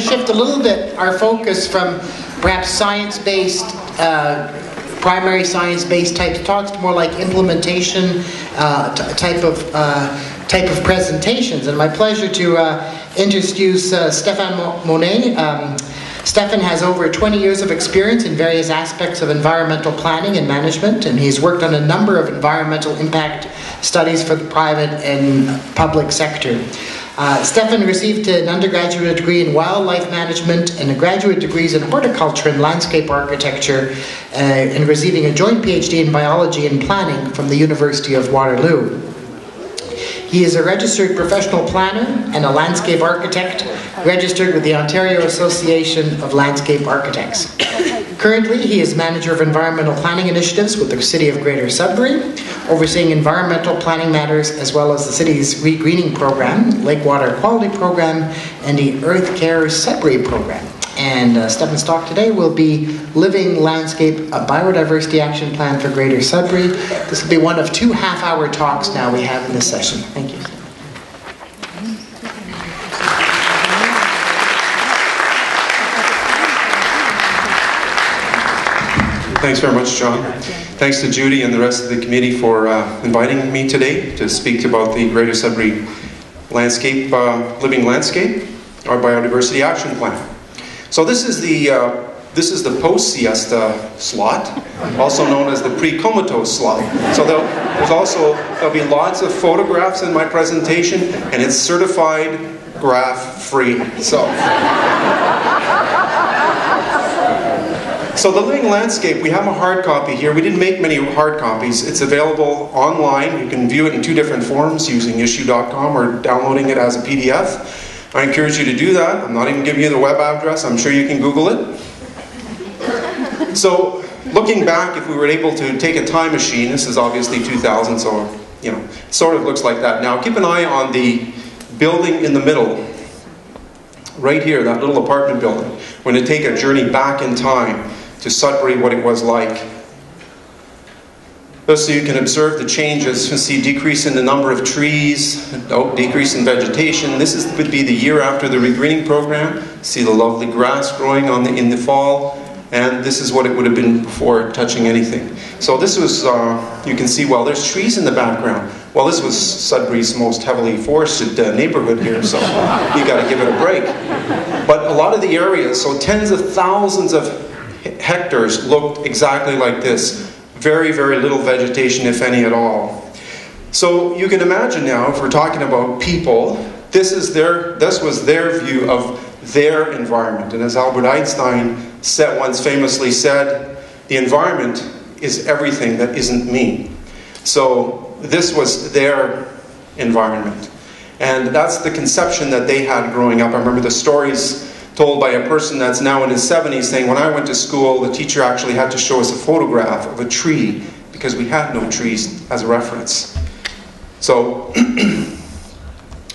shift a little bit our focus from perhaps science-based, primary science-based type talks to more like implementation type of presentations. And my pleasure to introduce Stefan Monet. Stefan has over 20 years of experience in various aspects of environmental planning and management, and he's worked on a number of environmental impact studies for the private and public sector. Stefan received an undergraduate degree in wildlife management and a graduate degrees in horticulture and landscape architecture, and receiving a joint Ph.D. in biology and planning from the University of Waterloo. He is a registered professional planner and a landscape architect, registered with the Ontario Association of Landscape Architects. Currently, he is manager of environmental planning initiatives with the City of Greater Sudbury, overseeing environmental planning matters as well as the city's regreening program, lake water quality program, and the Earth Cares Sudbury program. And Stefan's talk today will be Living Landscape, a Biodiversity Action Plan for Greater Sudbury. This will be one of 2 half-hour talks now we have in this session. Thank you. Thanks very much, John. Thanks to Judy and the rest of the committee for inviting me today to speak about the Greater Sudbury Landscape, Living Landscape, our Biodiversity Action Plan. So this is the post-siesta slot, also known as the pre-comatose slot. So there'll be lots of photographs in my presentation, and it's certified graph-free. So the Living Landscape, we have a hard copy here. We didn't make many hard copies. It's available online. You can view it in 2 different forms, using issue.com or downloading it as a PDF. I encourage you to do that. I'm not even giving you the web address. I'm sure you can Google it. So, looking back, if we were able to take a time machine, this is obviously 2000, so, you know, it sort of looks like that. Now, keep an eye on the building in the middle, right here, that little apartment building. We're going to take a journey back in time to Sudbury, what it was like. Just so you can observe the changes. You see decrease in the number of trees, decrease in vegetation. This would be the year after the regreening program. See the lovely grass growing in the fall. And this is what it would have been before touching anything. So this was, you can see, well, there's trees in the background. Well, this was Sudbury's most heavily forested neighborhood here, so you got to give it a break. But a lot of the areas, so tens of thousands of hectares, looked exactly like this. Very, very little vegetation, if any at all. So you can imagine now, if we're talking about people, this was their view of their environment. And as Albert Einstein once famously said, the environment is everything that isn't me. So this was their environment. And that's the conception that they had growing up. I remember the stories told by a person that's now in his 70s saying, when I went to school, the teacher actually had to show us a photograph of a tree because we had no trees as a reference. So,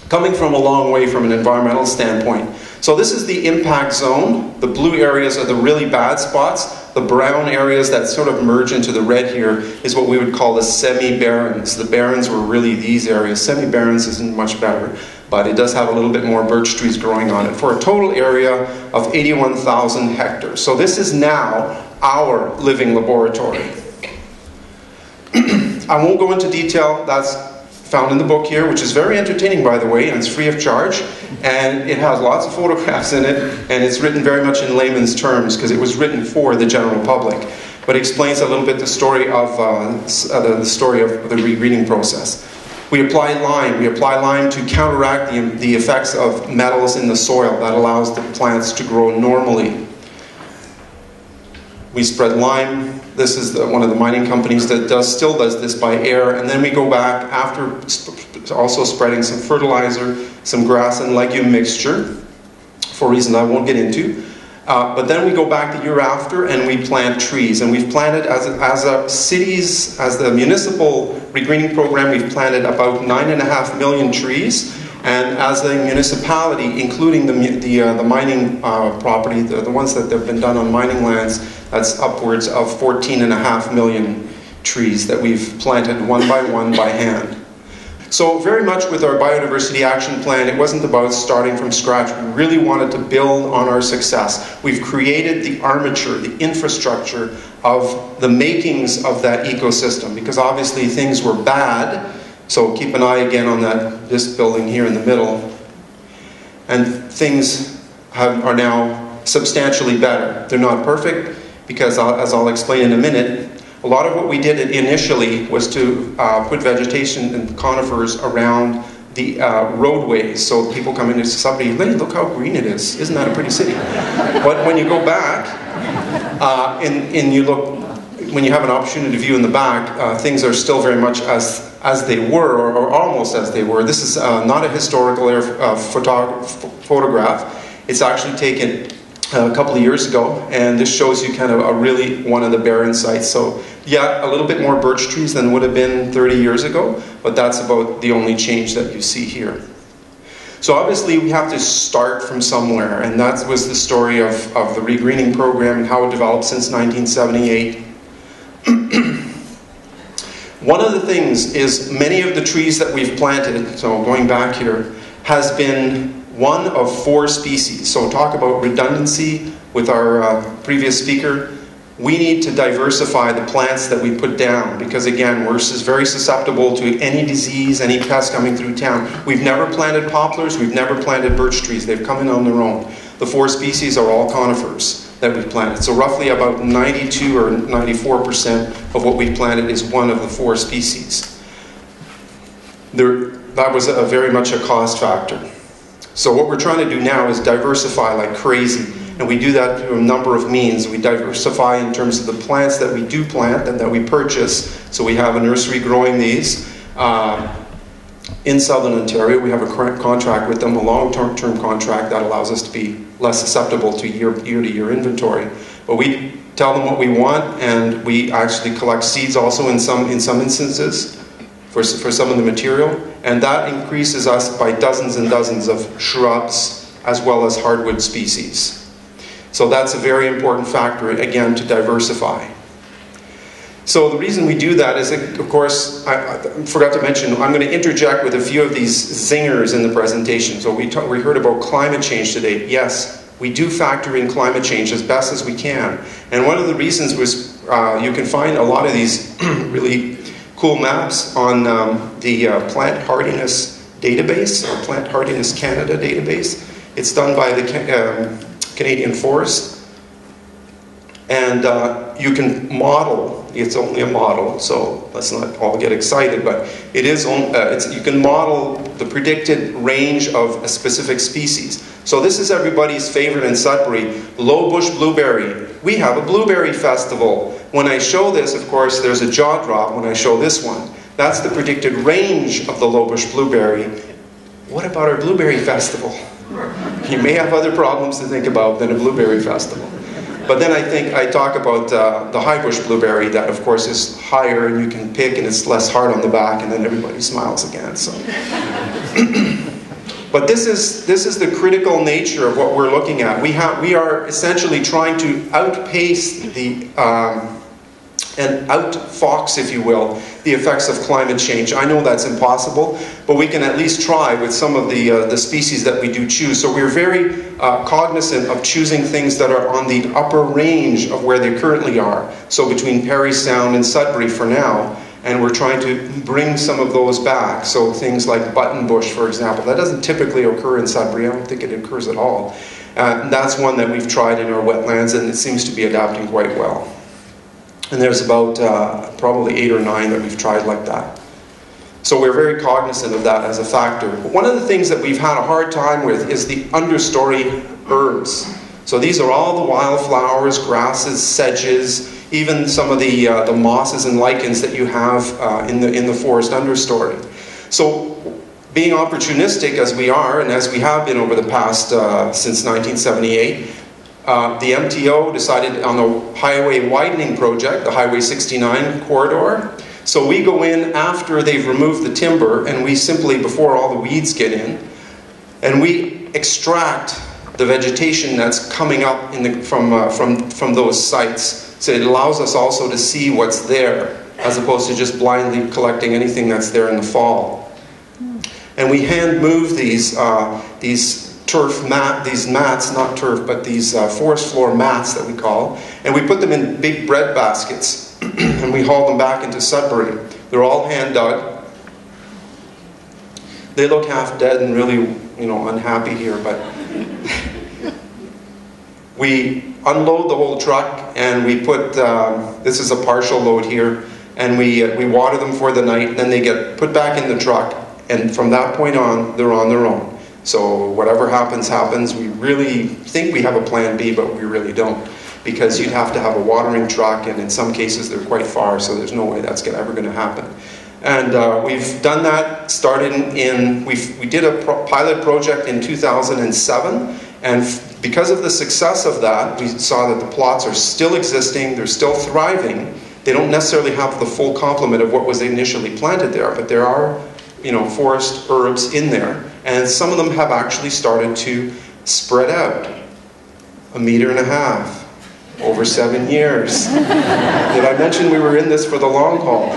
coming from a long way from an environmental standpoint. So this is the impact zone. The blue areas are the really bad spots. The brown areas that sort of merge into the red here is what we would call the semi-barrens. The barrens were really these areas. Semi-barrens isn't much better, but it does have a little bit more birch trees growing on it, for a total area of 81,000 hectares. So this is now our living laboratory. I won't go into detail. That's found in the book here, which is very entertaining, by the way, and it's free of charge. And it has lots of photographs in it, and it's written very much in layman's terms because it was written for the general public. But it explains a little bit the story of the regreening process. We apply lime. We apply lime to counteract the effects of metals in the soil that allows the plants to grow normally. We spread lime. This is one of the mining companies that still does this by air. And then we go back after also spreading some fertilizer, some grass and legume mixture, for reasons I won't get into. But then we go back the year after and we plant trees. And we've planted, as the municipal regreening program, we've planted about 9.5 million trees. And as a municipality, including the mining property, the ones that have been done on mining lands, that's upwards of 14.5 million trees that we've planted one by hand. So very much with our biodiversity action plan, it wasn't about starting from scratch. We really wanted to build on our success. We've created the armature, the infrastructure of the makings of that ecosystem, because obviously things were bad. So keep an eye again on this building here in the middle. And things are now substantially better. They're not perfect, because as I'll explain in a minute, a lot of what we did initially was to put vegetation and conifers around the roadways, so people come into Sudbury, hey, look how green it is. Isn't that a pretty city? But when you go back and you look, when you have an opportunity to view in the back, things are still very much as they were, or almost as they were. This is not a historical photograph. It's actually taken a couple of years ago, and this shows you kind of really one of the barren sites. So yeah, a little bit more birch trees than would have been 30 years ago, but that's about the only change that you see here. So obviously we have to start from somewhere, and that was the story of the regreening program and how it developed since 1978. One of the things is many of the trees that we've planted, so going back here, has been one of 4 species. So talk about redundancy with our previous speaker. We need to diversify the plants that we put down, because again, we're very susceptible to any disease, any pest coming through town. We've never planted poplars, we've never planted birch trees. They've come in on their own. The 4 species are all conifers that we've planted. So roughly about 92 or 94% of what we've planted is one of the 4 species. That was very much a cost factor. So what we're trying to do now is diversify like crazy, and we do that through a number of means. We diversify in terms of the plants that we do plant and that we purchase. So we have a nursery growing these. In Southern Ontario, we have a contract with them, a long-term contract that allows us to be less susceptible to year-to-year inventory. But we tell them what we want, and we actually collect seeds also in some instances for some of the material, and that increases us by dozens and dozens of shrubs as well as hardwood species. So that's a very important factor, again, to diversify. So the reason we do that is, of course, I forgot to mention, I'm going to interject with a few of these zingers in the presentation. So we heard about climate change today. Yes, we do factor in climate change as best as we can. And one of the reasons was you can find a lot of these really cool maps on the Plant Hardiness database, or Plant Hardiness Canada database. It's done by the Canadian Forest. And you can model, it's only a model, so let's not all get excited, but it is you can model the predicted range of a specific species. So this is everybody's favorite in Sudbury, low bush blueberry. We have a blueberry festival. When I show this, of course, there's a jaw drop when I show this one. That's the predicted range of the low bush blueberry. What about our blueberry festival? You may have other problems to think about than a blueberry festival. But then I talk about the high bush blueberry that, of course, is higher and you can pick and it's less hard on the back, and then everybody smiles again. So, but this is the critical nature of what we're looking at. We are essentially trying to outpace and outfox, if you will, the effects of climate change. I know that's impossible, but we can at least try with some of the species that we do choose. So we're very cognizant of choosing things that are on the upper range of where they currently are. So between Parry Sound and Sudbury for now, and we're trying to bring some of those back. So things like buttonbush, for example, that doesn't typically occur in Sudbury. I don't think it occurs at all. That's one that we've tried in our wetlands, and it seems to be adapting quite well. And there's about probably 8 or 9 that we've tried like that. So we're very cognizant of that as a factor. But one of the things that we've had a hard time with is the understory herbs. So these are all the wildflowers, grasses, sedges, even some of the mosses and lichens that you have in the forest understory. So being opportunistic as we are, and as we have been over the past, since 1978, the MTO decided on a highway widening project, the Highway 69 corridor. So we go in after they've removed the timber, and we simply, before all the weeds get in, and we extract the vegetation that's coming up from those sites. So it allows us also to see what's there, as opposed to just blindly collecting anything that's there in the fall. And we hand move these mats, not turf, but these forest floor mats that we call, and we put them in big bread baskets, and we haul them back into Sudbury. They're all hand dug. They look half dead and really, unhappy here, but we unload the whole truck, and we put, this is a partial load here, and we water them for the night, and then they get put back in the truck, and from that point on, they're on their own. So whatever happens, happens. We really think we have a plan B, but we really don't, because you'd have to have a watering truck, and in some cases they're quite far, so there's no way that's ever going to happen. And we've done that, we did a pilot project in 2007, and because of the success of that, we saw that the plots are still existing, they're still thriving. They don't necessarily have the full complement of what was initially planted there, but there are forest herbs in there, and some of them have actually started to spread out 1.5 meters over 7 years. Did I mention we were in this for the long haul?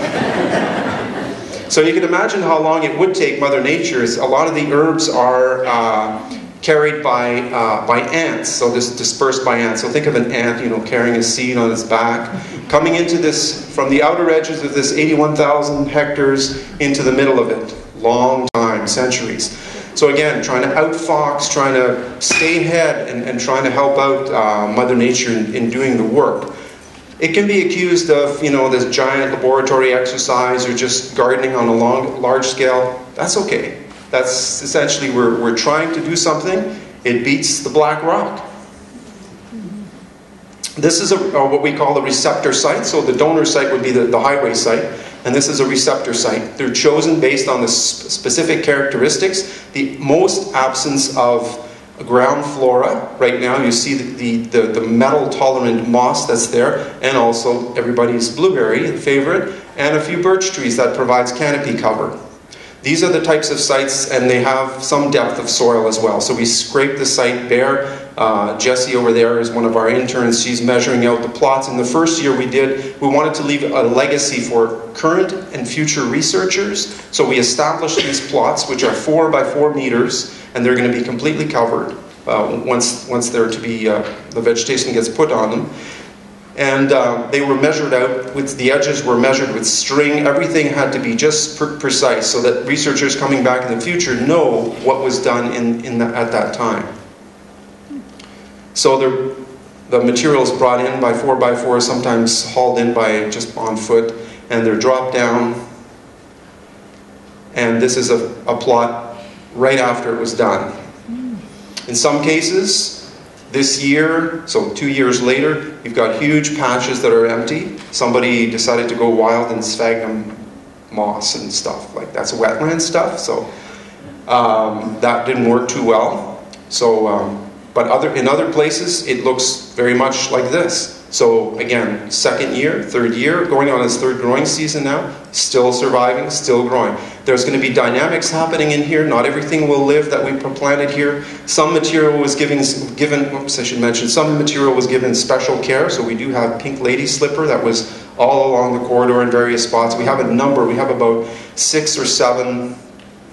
So you can imagine how long it would take Mother Nature. A lot of the herbs are carried by ants, so dispersed by ants. So think of an ant, carrying a seed on its back, coming into this, from the outer edges of this 81,000 hectares into the middle of it. Long time, centuries. So again, trying to outfox, trying to stay ahead, and trying to help out Mother Nature in doing the work. It can be accused of, this giant laboratory exercise or just gardening on a large scale. That's okay. That's essentially, we're trying to do something. It beats the black rock. This is what we call a receptor site. So the donor site would be the highway site, and this is a receptor site. They're chosen based on the specific characteristics. The most absence of ground flora. Right now you see the metal-tolerant moss that's there, and also everybody's blueberry favorite, and a few birch trees that provides canopy cover. These are the types of sites, and they have some depth of soil as well. So we scrape the site bare. Jessie over there is one of our interns. She's measuring out the plots. In the first year we wanted to leave a legacy for current and future researchers. So we established these plots, which are 4 by 4 meters, and they're going to be completely covered once they're to be, the vegetation gets put on them. And they were measured out, the edges were measured with string. Everything had to be just precise so that researchers coming back in the future know what was done at that time. So the material is brought in by 4 by 4, sometimes hauled in by just on foot, and they're dropped down. And this is a plot right after it was done. In some cases, this year, so 2 years later, you've got huge patches that are empty. Somebody decided to go wild and sphagnum moss and stuff. Like, that's wetland stuff, so that didn't work too well. So, but in other places, it looks very much like this. So again, second year, third year, going on its third growing season now, still surviving, still growing. There's going to be dynamics happening in here. Not everything will live that we planted here. Some material was given, oops, I should mention, some material was given special care. So we do have pink lady slipper that was all along the corridor in various spots. We have a number, we have about 6 or 7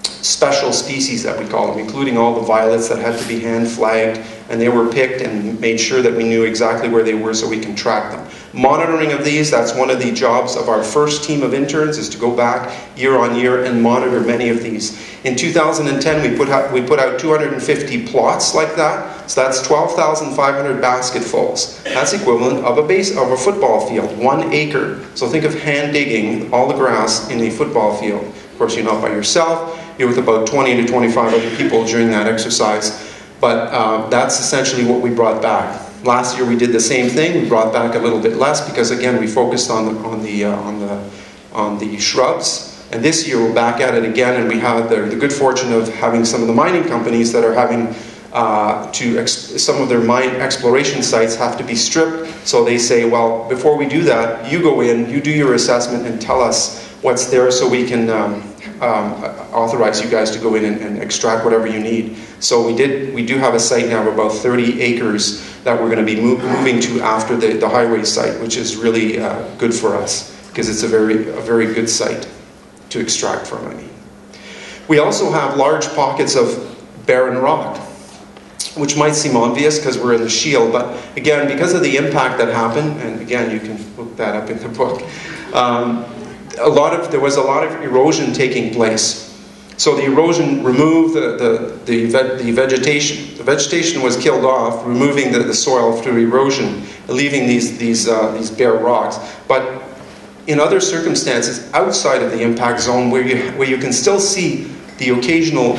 special species that we call them, including all the violets that had to be hand flagged, and they were picked and made sure that we knew exactly where they were so we can track them. Monitoring of these, that's one of the jobs of our first team of interns, is to go back year on year and monitor many of these. In 2010 we put out 250 plots like that, so that's 12,500 basketfuls. That's equivalent of a football field, 1 acre. So think of hand digging all the grass in a football field. Of course, you're not by yourself, you're with about 20 to 25 other people during that exercise. But that's essentially what we brought back. Last year we did the same thing. We brought back a little bit less because, again, we focused on the shrubs. And this year we're back at it again, and we have the good fortune of having some of the mining companies that are having some of their mine exploration sites have to be stripped. So they say, well, before we do that, you go in, you do your assessment, and tell us what's there so we can authorize you guys to go in and extract whatever you need. So we do have a site now of about 30 acres that we're going to be moving to after the highway site, which is really good for us because it's a very good site to extract from, I mean. We also have large pockets of barren rock, which might seem obvious because we're in the shield, but again, because of the impact that happened, and again, you can look that up in the book, there was a lot of erosion taking place. So the erosion removed the vegetation. The vegetation was killed off, removing the soil through erosion, leaving these bare rocks. But in other circumstances outside of the impact zone, where you can still see the occasional,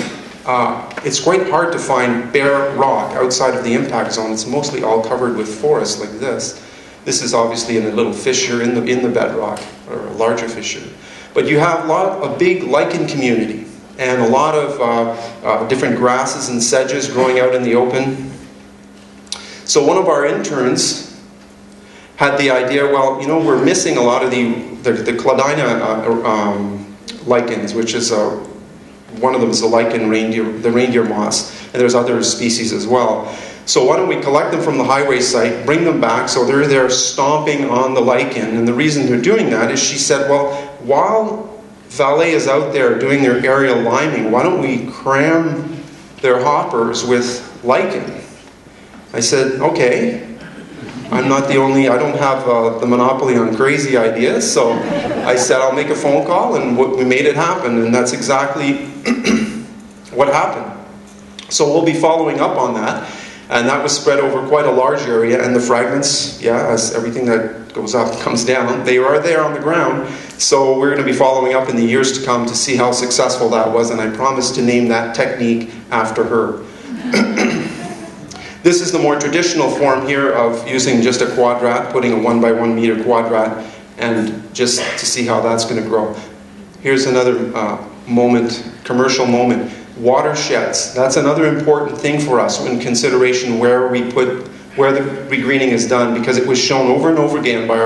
it's quite hard to find bare rock outside of the impact zone. It's mostly all covered with forest like this. This is obviously in a little fissure in the bedrock, or a larger fissure. But you have a big lichen community and a lot of different grasses and sedges growing out in the open. So one of our interns had the idea, well, you know, we're missing a lot of the cladina lichens, which is one of them is the lichen reindeer moss, and there's other species as well. So why don't we collect them from the highway site, bring them back, so they're there stomping on the lichen. And the reason they're doing that is, she said, well, while Valet is out there doing their aerial liming, why don't we cram their hoppers with lichen? I said, okay. I'm not the only, I don't have the monopoly on crazy ideas, so I said I'll make a phone call, and we made it happen, and that's exactly what happened. So we'll be following up on that, and that was spread over quite a large area, and the fragments, yeah, as everything that goes up comes down, they are there on the ground. So we're going to be following up in the years to come to see how successful that was, and I promised to name that technique after her. This is the more traditional form here of using just a quadrat, putting a 1 by 1 meter quadrat, and just to see how that's going to grow. Here's another commercial moment. Watersheds. That's another important thing for us in consideration where the regreening is done, because it was shown over and over again by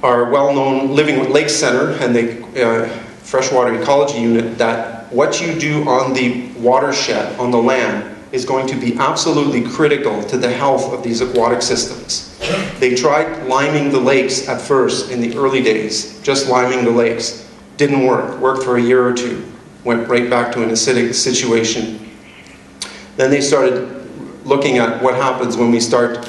our well-known Living Lake Center and the Freshwater Ecology Unit that what you do on the watershed, on the land, is going to be absolutely critical to the health of these aquatic systems. They tried liming the lakes at first in the early days, just liming the lakes. Didn't work. Worked for a year or two. Went right back to an acidic situation. Then they started looking at what happens when we start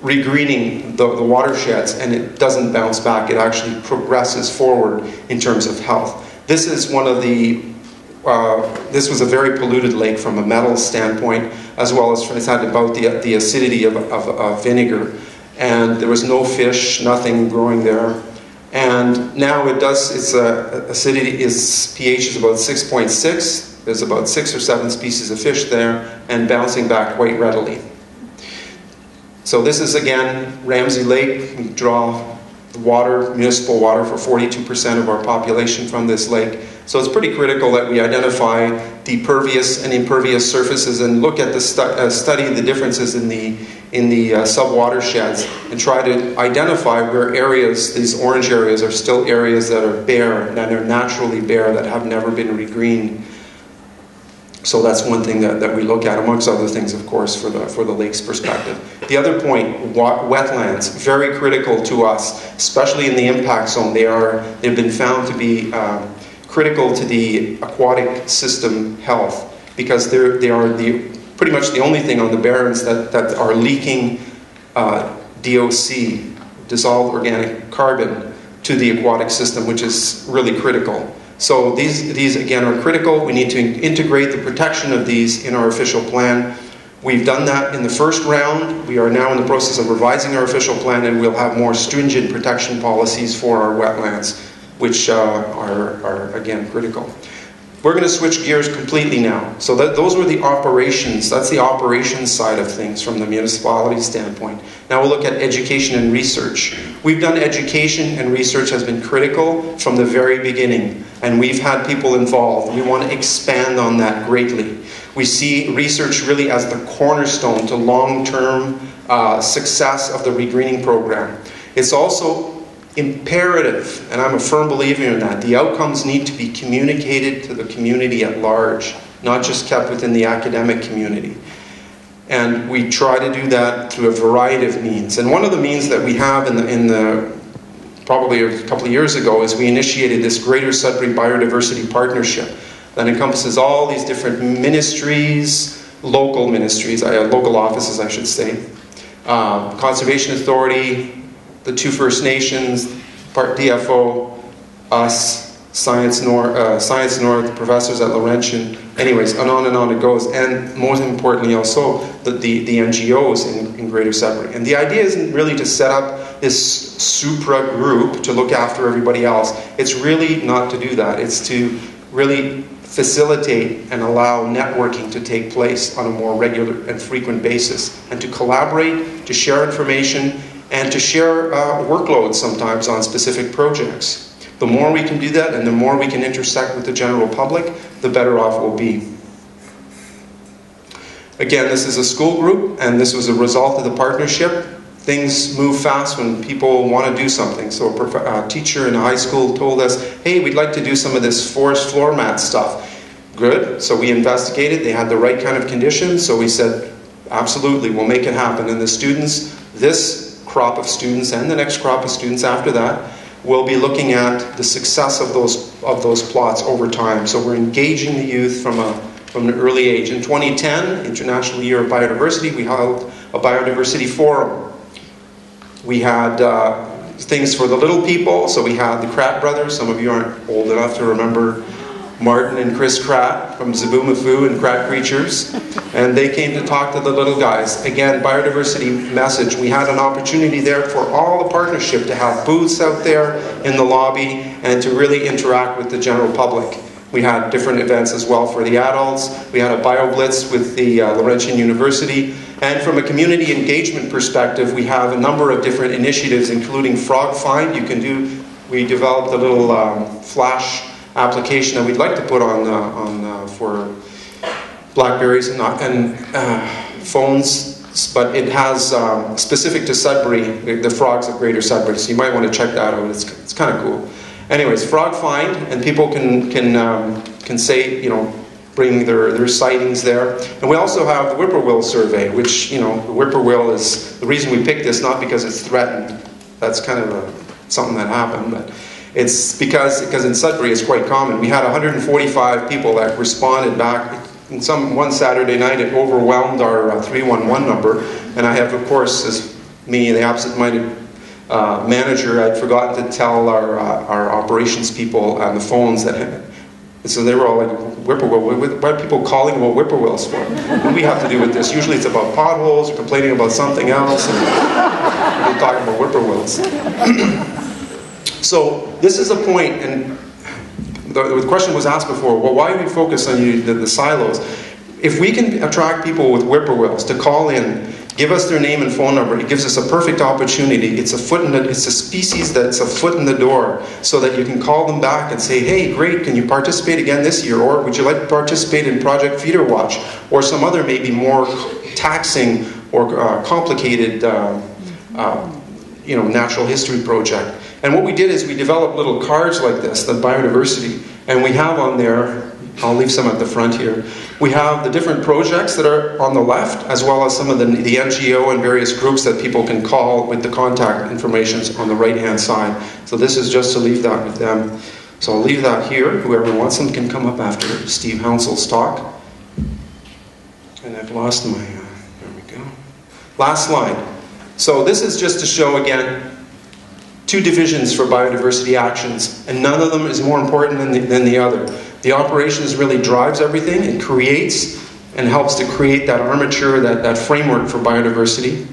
regreening the watersheds, and it doesn't bounce back. It actually progresses forward in terms of health. This is one of the this was a very polluted lake from a metal standpoint, as well as it had about the acidity of vinegar, and there was no fish, nothing growing there. And now its acidity, its pH is about 6.6. There's about 6 or 7 species of fish there, and bouncing back quite readily. So this is again Ramsey Lake. We draw the water, municipal water, for 42% of our population from this lake. So it's pretty critical that we identify the pervious and impervious surfaces and look at the study the differences in the sub-watersheds, and try to identify where areas, these orange areas, are still areas that are bare, that are naturally bare, that have never been regreened. So that's one thing that we look at, amongst other things, of course, for the lake's perspective. The other point, wetlands, very critical to us, especially in the impact zone. They've been found to be critical to the aquatic system health, because they are pretty much the only thing on the barrens that are leaking DOC, dissolved organic carbon, to the aquatic system, which is really critical. So these again are critical. We need to integrate the protection of these in our official plan. We've done that in the first round. We are now in the process of revising our official plan, and we'll have more stringent protection policies for our wetlands, which are again critical. We're going to switch gears completely now. So those were the operations. That's the operations side of things from the municipality standpoint. Now we'll look at education and research. We've done education, and research has been critical from the very beginning, and we've had people involved. We want to expand on that greatly. We see research really as the cornerstone to long-term success of the regreening program. It's also imperative, and I'm a firm believer in that, the outcomes need to be communicated to the community at large, not just kept within the academic community. And we try to do that through a variety of means. And one of the means that we have in the probably a couple of years ago, is we initiated this Greater Sudbury Biodiversity Partnership that encompasses all these different ministries, local offices, I should say, Conservation Authority, the 2 First Nations, Part DFO, us, Science North, the professors at Laurentian, anyways, and on it goes, and most importantly also the NGOs in Greater Sudbury. And the idea isn't really to set up this supra group to look after everybody else. It's really not to do that. It's to really facilitate and allow networking to take place on a more regular and frequent basis, and to collaborate, to share information, and to share workloads sometimes on specific projects. The more we can do that and the more we can intersect with the general public, the better off we'll be. Again, this is a school group, and this was a result of the partnership. Things move fast when people want to do something. So a teacher in a high school told us, hey, we'd like to do some of this forest floor mat stuff. Good, so we investigated. They had the right kind of conditions, so we said, absolutely, we'll make it happen. And the students, this crop of students and the next crop of students after that, we'll be looking at the success of those plots over time. So we're engaging the youth from an early age. In 2010, International Year of Biodiversity, we held a biodiversity forum. We had things for the little people. So we had the Kratt brothers. Some of you aren't old enough to remember Martin and Chris Kratt from Zaboomafoo and Kratt Creatures, and they came to talk to the little guys. Again, biodiversity message. We had an opportunity there for all the partnership to have booths out there in the lobby and to really interact with the general public. We had different events as well for the adults. We had a bio blitz with the Laurentian University, and from a community engagement perspective, we have a number of different initiatives, including Frog Find. We developed a little flash application that we'd like to put on for Blackberries and phones, but it has specific to Sudbury, the frogs of Greater Sudbury. So you might want to check that out. It's kind of cool. Anyways, Frog Find, and people can say, you know, bring their sightings there. And we also have the Whippoorwill Survey, which, you know, the whippoorwill is the reason we picked this, not because it's threatened. That's kind of something that happened, but it's because in Sudbury it's quite common. We had 145 people that responded back. And one Saturday night it overwhelmed our 311 number, and I have, of course, as me, the absent-minded manager, I'd forgotten to tell our operations people on the phones that, so they were all like, whippoorwill, what are people calling about whippoorwills for? What do we have to do with this? Usually it's about potholes or complaining about something else, and we're talking about whippoorwills. So this is a point, and the question was asked before, well, why do we focus on the silos? If we can attract people with whippoorwills to call in, give us their name and phone number, it gives us a perfect opportunity. It's a species that's a foot in the door, so that you can call them back and say, hey, great, can you participate again this year? Or would you like to participate in Project Feeder Watch? Or some other maybe more taxing or complicated natural history project. And what we did is we developed little cards like this, the biodiversity, and we have on there, I'll leave some at the front here, we have the different projects that are on the left, as well as some of the NGO and various groups that people can call with the contact information on the right-hand side. So this is just to leave that with them. So I'll leave that here. Whoever wants them can come up after Steve Hounsel's talk. And I've lost my, there we go. Last slide. So this is just to show again, 2 divisions for biodiversity actions, and none of them is more important than the other. The operations really drives everything and creates and helps to create that armature, that framework for biodiversity.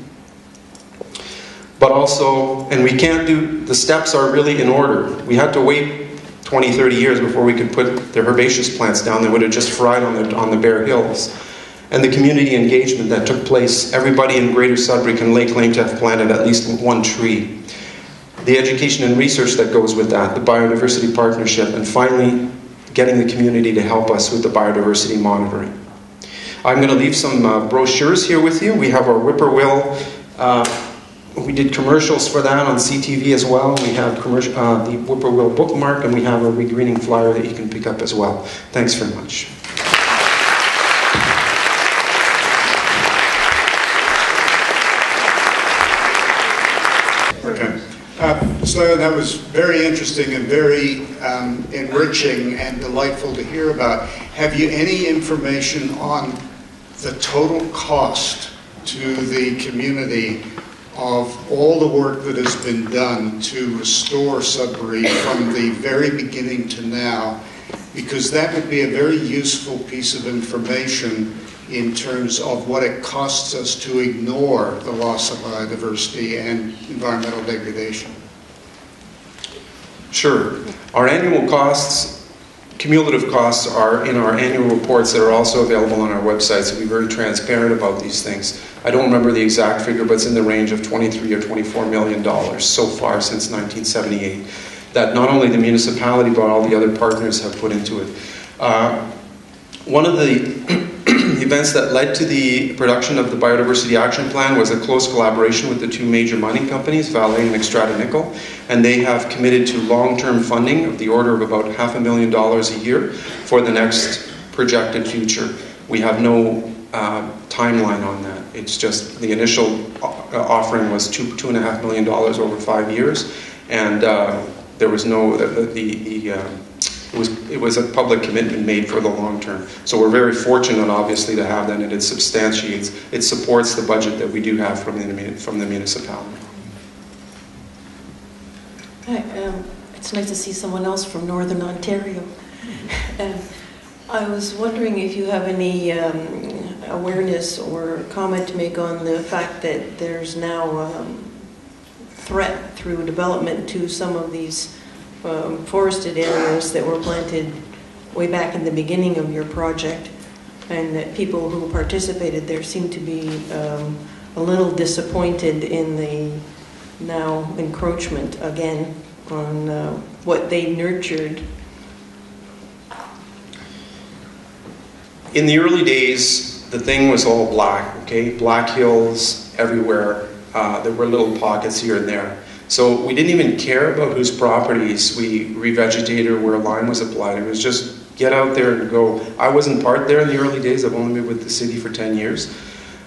But also, and we can't do, the steps are really in order. We had to wait 20, 30 years before we could put the herbaceous plants down. They would have just fried on the bare hills. And the community engagement that took place, everybody in Greater Sudbury can lay claim to have planted at least 1 tree. The education and research that goes with that, the biodiversity partnership, and finally getting the community to help us with the biodiversity monitoring. I'm going to leave some brochures here with you. We have our whippoorwill, we did commercials for that on CTV as well. We have the whippoorwill bookmark, and we have a regreening flyer that you can pick up as well. Thanks very much. Okay. So that was very interesting and very enriching and delightful to hear about. Have you any information on the total cost to the community of all the work that has been done to restore Sudbury from the very beginning to now? Because that would be a very useful piece of information in terms of what it costs us to ignore the loss of biodiversity and environmental degradation. Sure. Our annual costs, cumulative costs, are in our annual reports that are also available on our website, so we're very transparent about these things. I don't remember the exact figure, but it's in the range of $23 or $24 million so far since 1978. That not only the municipality, but all the other partners have put into it. One of the events that led to the production of the Biodiversity Action Plan was a close collaboration with the two major mining companies, Vale and Extrata Nickel, and they have committed to long-term funding of the order of about $500,000 a year for the next projected future. We have no timeline on that. It's just the initial offering was $2.5 million over 5 years, and there was no it was a public commitment made for the long term. So we're very fortunate, obviously, to have that, and it substantiates, it supports the budget that we do have from the municipality. Hi, it's nice to see someone else from Northern Ontario. I was wondering if you have any awareness or comment to make on the fact that there's now threat through development to some of these forested areas that were planted way back in the beginning of your project, and that people who participated there seem to be a little disappointed in the now encroachment again on what they nurtured. In the early days, the thing was all black, okay? Black hills everywhere. There were little pockets here and there. So we didn't even care about whose properties we revegetated or where lime was applied. It was just get out there and go. I wasn't part there in the early days. I've only been with the city for 10 years.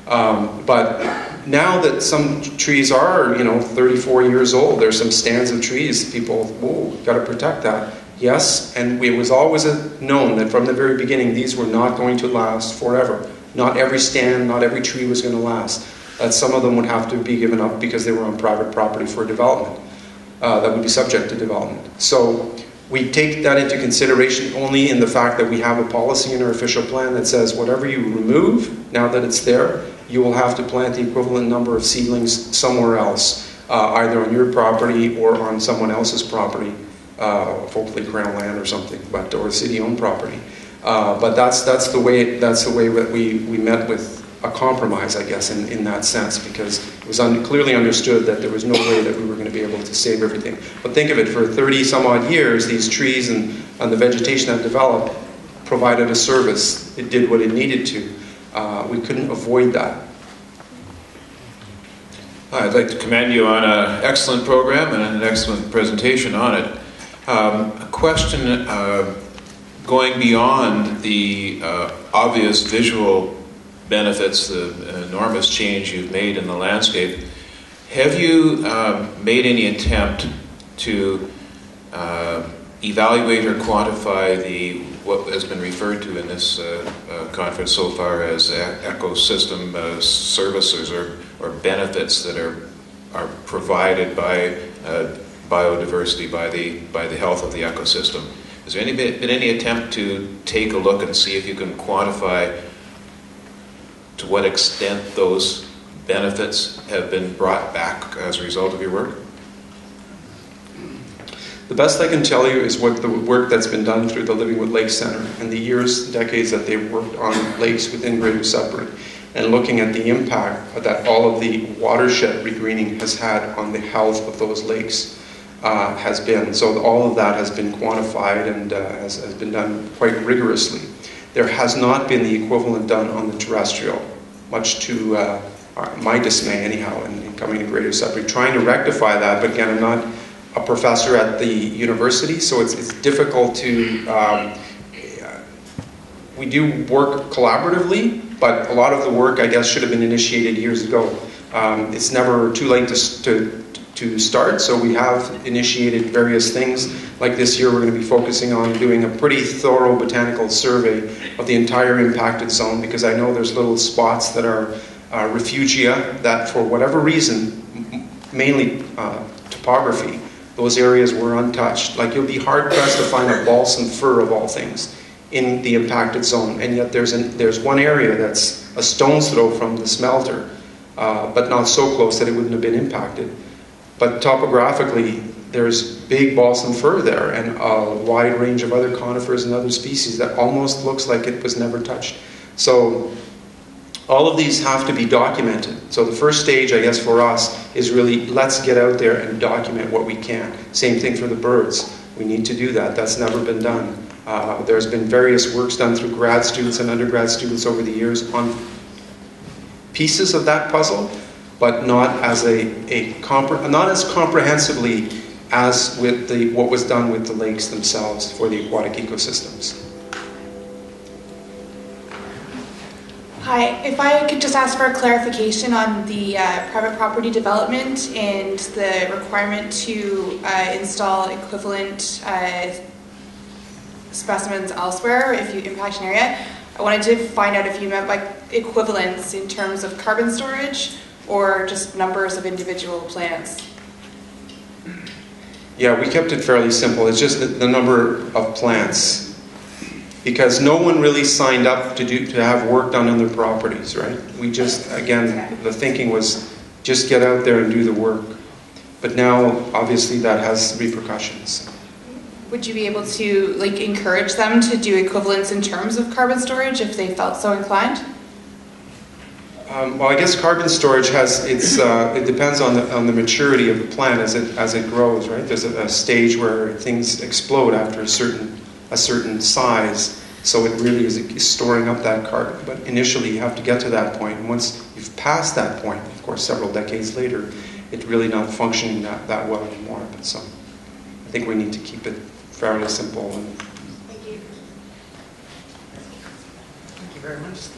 But now that some trees are, 34 years old, there's some stands of trees. People, whoa, got to protect that. Yes, and it was always known that from the very beginning, these were not going to last forever. Not every stand, not every tree was going to last. That some of them would have to be given up because they were on private property for development, that would be subject to development. So we take that into consideration only in the fact that we have a policy in our official plan that says whatever you remove, now that it's there, you will have to plant the equivalent number of seedlings somewhere else, either on your property or on someone else's property, hopefully Crown land or something, or city-owned property. But that's the way that we met with a compromise, I guess, in that sense, because it was clearly understood that there was no way that we were going to be able to save everything. But think of it, for 30 some odd years, these trees and the vegetation that developed provided a service. It did what it needed to. We couldn't avoid that. I'd like to commend you on an excellent program and an excellent presentation on it. A question going beyond the obvious visual benefits, the enormous change you've made in the landscape. Have you made any attempt to evaluate or quantify what has been referred to in this conference so far as ecosystem services or benefits that are provided by biodiversity, by the health of the ecosystem? Has there been any attempt to take a look and see if you can quantify to what extent those benefits have been brought back as a result of your work? The best I can tell you is what the work that's been done through the Living with Lakes Center and the years, decades that they've worked on lakes within Greater Sudbury, and looking at the impact that all of the watershed regreening has had on the health of those lakes has been. So all of that has been quantified and has been done quite rigorously. There has not been the equivalent done on the terrestrial, much to my dismay anyhow, in coming to Greater Sudbury, trying to rectify that. But again, I'm not a professor at the university, so it's difficult to, we do work collaboratively, but a lot of the work, I guess, should have been initiated years ago. It's never too late to to start. So we have initiated various things. Like this year, we're going to be focusing on doing a pretty thorough botanical survey of the entire impacted zone, because I know there's little spots that are refugia that, for whatever reason, mainly topography, those areas were untouched. Like, you'll be hard-pressed to find a balsam fir, of all things, in the impacted zone, and yet there's one area that's a stone's throw from the smelter, but not so close that it wouldn't have been impacted. But topographically, there's big balsam fir there, and a wide range of other conifers and other species that almost looks like it was never touched. So all of these have to be documented. So the first stage, I guess, for us is really, let's get out there and document what we can. Same thing for the birds. We need to do that. That's never been done. There's been various works done through grad students and undergrad students over the years on pieces of that puzzle, but not as not as comprehensively as with what was done with the lakes themselves for the aquatic ecosystems. Hi, if I could just ask for a clarification on the private property development and the requirement to install equivalent specimens elsewhere if you impact an area. I wanted to find out if you meant like equivalence in terms of carbon storage or just numbers of individual plants. Yeah, we kept it fairly simple. It's just the number of plants, because no one really signed up to have work done on their properties, right? We just, again, the thinking was just get out there and do the work. But now, obviously, that has repercussions. Would you be able to like encourage them to do equivalence in terms of carbon storage if they felt so inclined? Well, I guess carbon storage has it depends on the maturity of the plant as it grows, right? There's a stage where things explode after a certain size, so it really is storing up that carbon. But initially, you have to get to that point, and once you've passed that point, of course, several decades later, it's really not functioning that well anymore. But so, I think we need to keep it fairly simple. Thank you. Thank you very much.